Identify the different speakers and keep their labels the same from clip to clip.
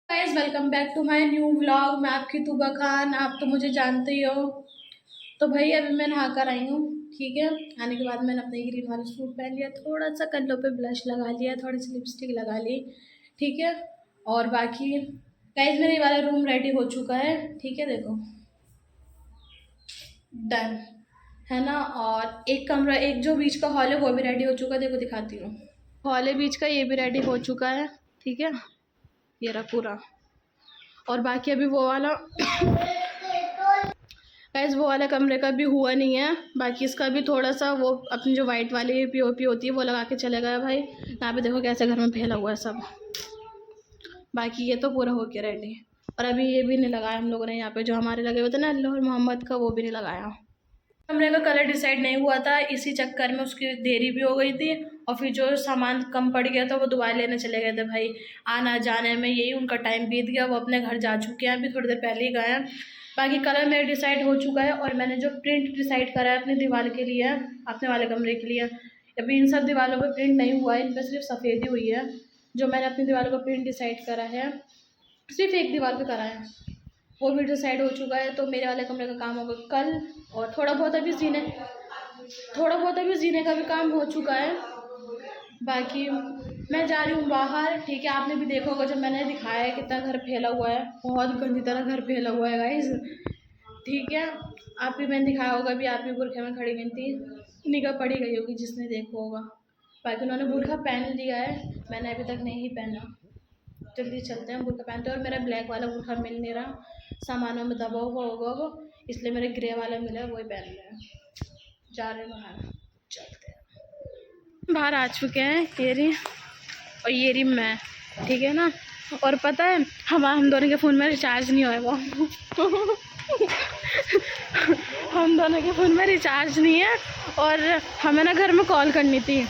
Speaker 1: Guys welcome back to my new vlog. मैं आपकी तूबा खान, आप तो मुझे जानते ही हो। तो भाई अभी मैं नहा कर आई हूँ। ठीक है, आने के बाद मैंने अपने ग्रीन वाला सूट पहन लिया, थोड़ा सा कन्नों पे ब्लश लगा लिया, थोड़ी सी लिपस्टिक लगा ली। ठीक है, और बाकी गाइस मेरे ये वाला रूम रेडी हो चुका है। ठीक है, देखो डन है ना। और एक कमरा, एक जो बीच का हॉल है वो भी रेडी हो चुका है। देखो दिखाती हूँ, हॉल है बीच का, ये भी रेडी हो चुका है। ठीक है, ये रहा पूरा। और बाकी अभी वो वाला गाइस वो वाला कमरे का भी हुआ नहीं है। बाकी इसका भी थोड़ा सा वो अपनी जो वाइट वाली पीओपी होती है वो लगा के चले गए भाई। यहाँ पे देखो कैसे घर में फैला हुआ है सब। बाकी ये तो पूरा हो गया रेडी। और अभी ये भी नहीं लगाया हम लोगों ने, यहाँ पे जो हमारे लगे हुए थे ना अल्लाह और मोहम्मद का, वो भी नहीं लगाया। कमरे का कलर डिसाइड नहीं हुआ था, इसी चक्कर में उसकी देरी भी हो गई थी। और फिर जो सामान कम पड़ गया था वो दोबारा लेने चले गए थे भाई। आना जाने में यही उनका टाइम बीत गया। वो अपने घर जा चुके हैं, अभी थोड़ी देर पहले ही गए हैं। बाकी कलर मेरा डिसाइड हो चुका है। और मैंने जो प्रिंट डिसाइड करा है अपनी दीवार के लिए, अपने वाले कमरे के लिए, अभी इन सब दीवारों पर प्रिंट नहीं हुआ है, इन पर सिर्फ सफ़ेद ही हुई है। जो मैंने अपनी दीवारों का प्रिंट डिसाइड करा है सिर्फ एक दीवार पर करा है, वो भी डिसाइड हो चुका है। तो मेरे वाले कमरे का काम होगा कल। और थोड़ा बहुत अभी जीने का भी काम हो चुका है। बाकी मैं जा रही हूँ बाहर। ठीक है, आपने भी देखा होगा जब मैंने दिखाया है कितना घर फैला हुआ है, बहुत गंदी तरह घर फैला हुआ है गाइस। ठीक है, आप भी मैंने दिखाया होगा, अभी आप भी बुरखे में खड़ी गई थी, निगाह पड़ी गई होगी जिसने देखा होगा। बाकी उन्होंने बुरखा पहन लिया है, मैंने अभी तक नहीं पहना। जल्दी चलते हैं, बुरखा पहनते हैं। और मेरा ब्लैक वाला बुरखा मिल नहीं रहा, सामानों में दबा हुआ होगा वो, इसलिए मेरे ग्रे वाला मिला है, वही पहन लिया है। जा रहे हैं बाहर, चलते हैं। बाहर आ चुके हैं ये रही, और ये रही मैं। ठीक है ना। और पता है हम दोनों के फ़ोन में रिचार्ज नहीं होएगा हम दोनों के फ़ोन में रिचार्ज नहीं है। और हमें ना घर में कॉल करनी थी,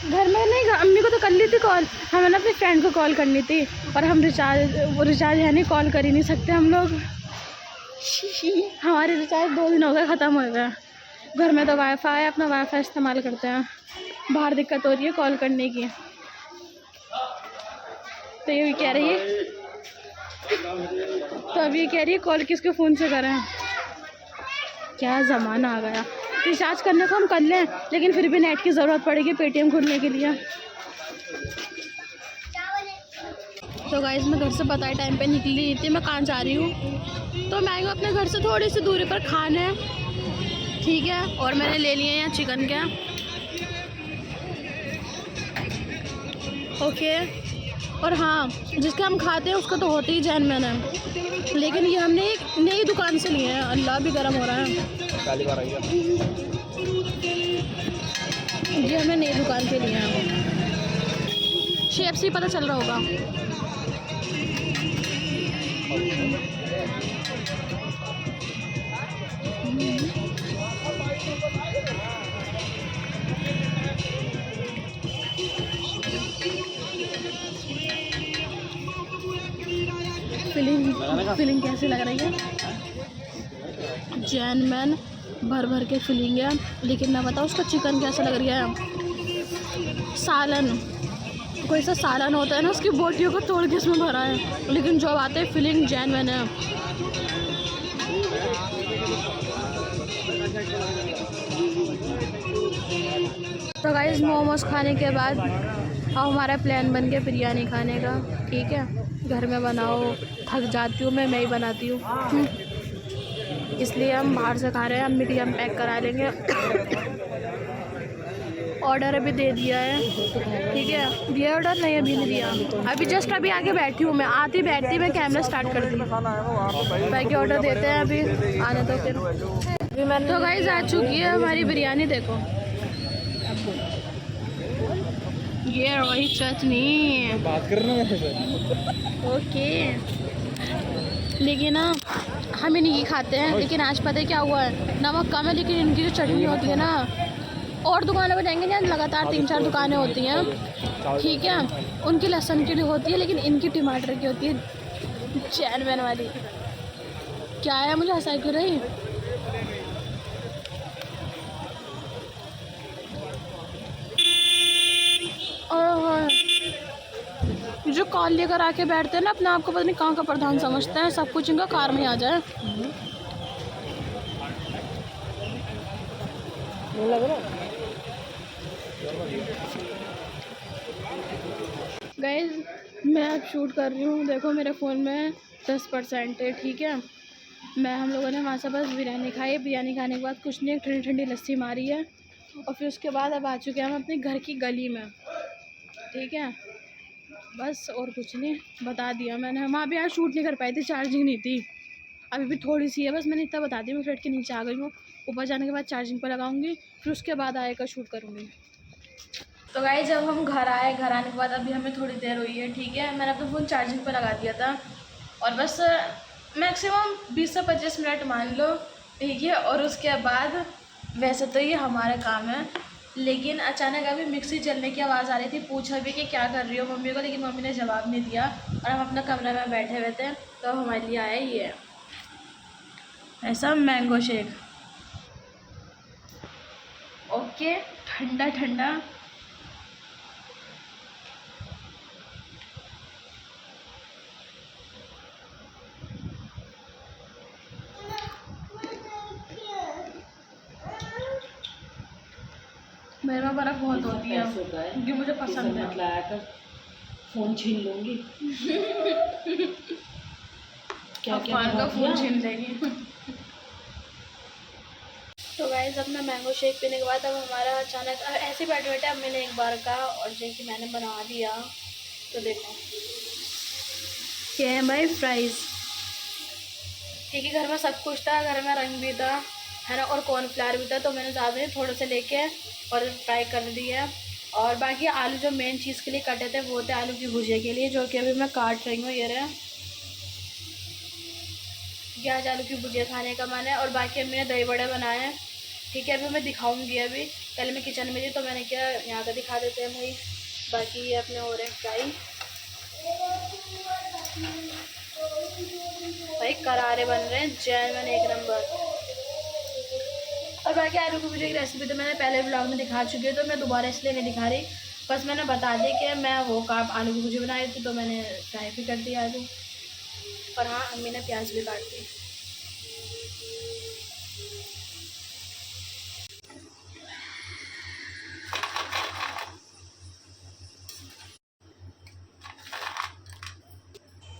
Speaker 1: घर में नहीं, अम्मी को तो कर ली थी कॉल, हमें ना अपनी फ्रेंड को कॉल करनी थी। और हम रिचार्ज है नहीं, कॉल कर ही नहीं सकते हम लोग। हमारे रिचार्ज 2 दिन हो गए, ख़त्म हो गया। घर में तो वाईफाई है, अपना वाईफाई इस्तेमाल करते हैं। बाहर दिक्कत हो रही है कॉल करने की। तो ये कह रही है, तो अब ये कह रही है कॉल किसके फ़ोन से करें। क्या ज़माना आ गया। रिचार्ज करने को हम कर लें, लेकिन फिर भी नेट की ज़रूरत पड़ेगी पेटीएम खोलने के लिए। तो गाइस मैं घर से बताए टाइम पे निकली थी, मैं कहाँ जा रही हूँ। तो मैं आई हूँ अपने घर से थोड़ी सी दूरी पर खाने। ठीक है, और मैंने ले लिए हैं चिकन के। ओके, और हाँ, जिसके हम खाते हैं उसका तो होते ही जैन मैन है, लेकिन ये हमने एक नई दुकान से लिए हैं। अल्लाह भी गर्म हो रहा है, ये हमने नई दुकान से लिए हैं। शेप से ही पता चल रहा होगा। फीलिंग कैसी लग रही है? जैन मैन भर भर के फीलिंग है, लेकिन मैं बताऊँ उसका चिकन कैसा लग रहा है। सालन, कोई सा सालन होता है ना, उसकी बोटियों को तोड़ के इसमें भरा है, लेकिन जो आते हैं फीलिंग जैन मैन है। तो गाइस मोमोज खाने के बाद अब हमारा प्लान बन गया बिरयानी खाने का। ठीक है, घर में बनाओ, थक जाती हूँ मैं ही बनाती हूँ, इसलिए हम बाहर से खा रहे हैं। अम्मी के लिए हम पैक करा लेंगे। ऑर्डर अभी दे दिया है। ठीक है, दिया ऑर्डर? नहीं अभी नहीं दिया, अभी जस्ट अभी आके बैठी हूँ मैं। आती बैठती मैं कैमरा स्टार्ट कर दी। बाकी ऑर्डर देते हैं अभी, आने तो फिर। तो गाइस आ चुकी है हमारी बिरयानी, देखो ये वही चटनी बात करना ओके। लेकिन ना हम इन्हीं खाते हैं, लेकिन आज पता है क्या हुआ है, नमक कम है, लेकिन इनकी जो चटनी होती है ना, और दुकानों पर जाएंगे ना, लगातार 3-4 दुकानें होती हैं। ठीक है, उनकी लहसुन की होती है, लेकिन इनकी टमाटर की होती है जैन मैन वाली। क्या है, मुझे हंसा क्यों रही? जो कॉल लेकर आके बैठते हैं ना, अपने आप को पता नहीं कहाँ का प्रधान समझते हैं, सब कुछ इनका कार में आ जाए। गाइस मैं अब शूट कर रही हूँ, देखो मेरे फ़ोन में 10% है, ठीक है। हम लोगों ने वहाँ से बस बिरयानी खाई, बिरयानी खाने के बाद कुछ नहीं, ठंडी ठंडी लस्सी मारी है, और फिर उसके बाद अब आ चुके हैं हम अपने घर की गली में, ठीक है। बस और कुछ नहीं, बता दिया मैंने। वहाँ भी यार शूट नहीं कर पाई थी, चार्जिंग नहीं थी, अभी भी थोड़ी सी है, बस मैंने इतना बता दिया। मैं फ्लैट के नीचे आ गई हूँ, ऊपर जाने के बाद चार्जिंग पर लगाऊंगी, फिर उसके बाद आएगा शूट करूँगी। तो गाइस जब हम घर आए, घर आने के बाद अभी हमें थोड़ी देर हुई है, ठीक है। मैंने अपना फ़ोन चार्जिंग पर लगा दिया था, और बस मैक्सिमम 20 से 25 मिनट मान लो, ठीक है। और उसके बाद वैसे तो ये हमारा काम है, लेकिन अचानक अभी मिक्सी चलने की आवाज़ आ रही थी। पूछा भी कि क्या कर रही हो मम्मी को, लेकिन मम्मी ने जवाब नहीं दिया, और हम अपना कमरे में बैठे हुए थे। तो हमारे लिए आया ये ऐसा मैंगो शेक, ओके, ठंडा ठंडा। मेरे में बर्फ़ बहुत होती है क्योंकि मुझे पसंद है।
Speaker 2: फ़ोन छीन लूँगी। क्या
Speaker 1: का फ़ोन छीन लेगी। तो गाइस अपना मैंगो शेक पीने के बाद अब हमारा अचानक ऐसे बैठे बैठे अब मैंने एक बार कहा, और जैसे मैंने बना दिया। तो देखो क्या है भाई, फ्राइज़, ठीक है। घर में सब कुछ था, घर में रंग भी था, है ना, और कॉर्नफ्लावर भी था, तो मैंने ज़्यादा नहीं, थोड़े से लेके और फ्राई कर दिया। और बाकी आलू जो मेन चीज़ के लिए कटे थे वो थे आलू की भुजिया के लिए, जो कि अभी मैं काट रही हूँ, ये रहा। आज आलू की भुजिया खाने का मन है। और बाकी अम्मी ने दही बड़े बनाए हैं, ठीक है। अभी मैं दिखाऊंगी, अभी पहले मैं किचन में थी तो मैंने क्या यहाँ का दिखा देते हैं भाई। बाकी ये अपने हो रहे हैं फ्राई, भाई करारे बन रहे हैं, जैन एक नंबर। और बाकी आलू की भुजिया की रेसिपी तो मैंने पहले ब्लॉग में दिखा चुकी है, तो मैं दोबारा इसलिए नहीं दिखा रही, बस मैंने बता दिया कि मैं वो काप आलू की भुजिया बनाई थी, तो मैंने फ्राई भी कर दिया आलू। और हाँ, अम्मी ने प्याज भी काट दी।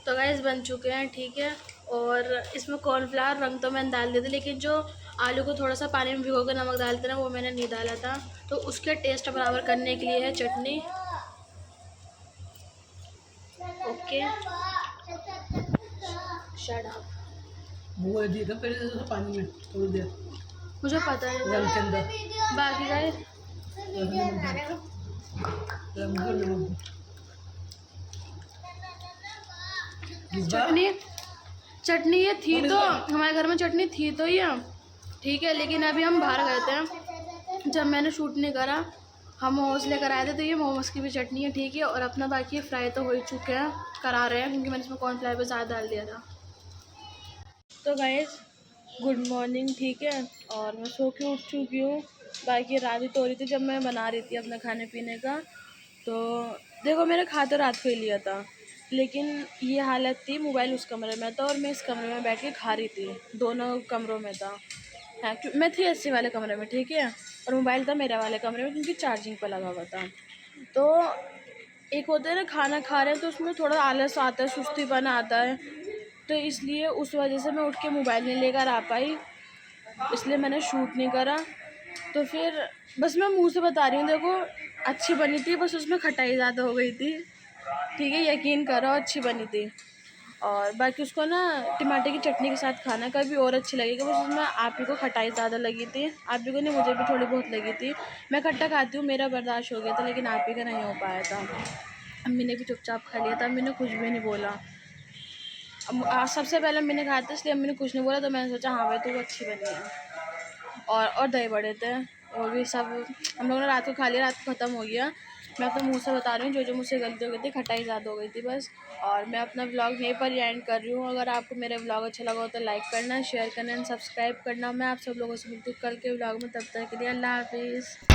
Speaker 1: तो गाइस बन चुके हैं, ठीक है। और इसमें कॉर्नफ्लावर रंग तो मैंने डाल दिया था, लेकिन जो आलू को थोड़ा सा पानी में भिगो कर नमक डालते ना, वो मैंने नहीं डाला था। तो उसके टेस्ट बराबर करने के लिए है चटनी, ओके। शट अप,
Speaker 2: वो दिया था पहले तो पानी में थोड़ी देर,
Speaker 1: मुझे पता है।
Speaker 2: रंग के अंदर
Speaker 1: बाकी गाइस चटनी ये थी, तो हमारे घर में चटनी थी तो ये, ठीक है। लेकिन अभी हम बाहर गए थे, जब मैंने शूट नहीं करा, हम मोमोज लेकर आए थे, तो ये मोमोज की भी चटनी है, ठीक है। और अपना बाकी फ्राई तो हो ही चुके हैं, करा रहे हैं, क्योंकि मैंने इसमें कॉर्नफ्लावर भी ज़्यादा डाल दिया था। तो गाइस गुड मॉर्निंग, ठीक है। और मैं सो के उठ चुकी हूँ। बाकी रात ही तो हो रही थी जब मैं बना रही थी अपना खाने पीने का। तो देखो मैंने खा तो रात को ही लिया था, लेकिन ये हालत थी, मोबाइल उस कमरे में था और मैं इस कमरे में बैठ के खा रही थी, दोनों कमरों में था। हाँ, मैं थी एसी वाले कमरे में, ठीक है, और मोबाइल था मेरे वाले कमरे में, क्योंकि चार्जिंग पर लगा हुआ था। तो एक होता है ना, खाना खा रहे हैं तो उसमें थोड़ा आलस आता है, सुस्तीपना आता है, तो इसलिए उस वजह से मैं उठ के मोबाइल नहीं लेकर आ पाई, इसलिए मैंने शूट नहीं करा। तो फिर बस मैं मुंह से बता रही हूँ, देखो अच्छी बनी थी, बस उसमें खटाई ज़्यादा हो गई थी, ठीक है, यकीन करो अच्छी बनी थी। और बाकी उसको ना टमाटर की चटनी के साथ खाना कभी और अच्छी लगेगी, बस उसमें आप ही को खटाई ज़्यादा लगी थी, आप ही को नहीं, मुझे भी थोड़ी बहुत लगी थी। मैं खट्टा खाती हूँ, मेरा बर्दाश्त हो गया था, लेकिन आप ही का नहीं हो पाया था। अम्मी ने भी चुपचाप खा लिया था, अम्मी ने कुछ भी नहीं बोला। सबसे पहले अम्मी ने खाया था, इसलिए अम्मी ने कुछ नहीं बोला, तो मैंने सोचा हाँ भाई तो वो अच्छी बनी है। और दही बड़े थे, वो भी सब हम लोगों ने रात को खा लिया, रात को ख़त्म हो गया। मैं अपने मुंह से बता रही हूँ, जो मुझसे गलती हो गई थी, खटाई ज़्यादा हो गई थी बस। और मैं अपना व्लॉग यहीं पर एंड कर रही हूँ। अगर आपको मेरा व्लॉग अच्छा लगा हो तो लाइक करना, शेयर करना एंड सब्सक्राइब करना। मैं आप सब लोगों से मिलती हूँ कल के व्लॉग में, तब तक के लिए अल्लाह हाफिज़।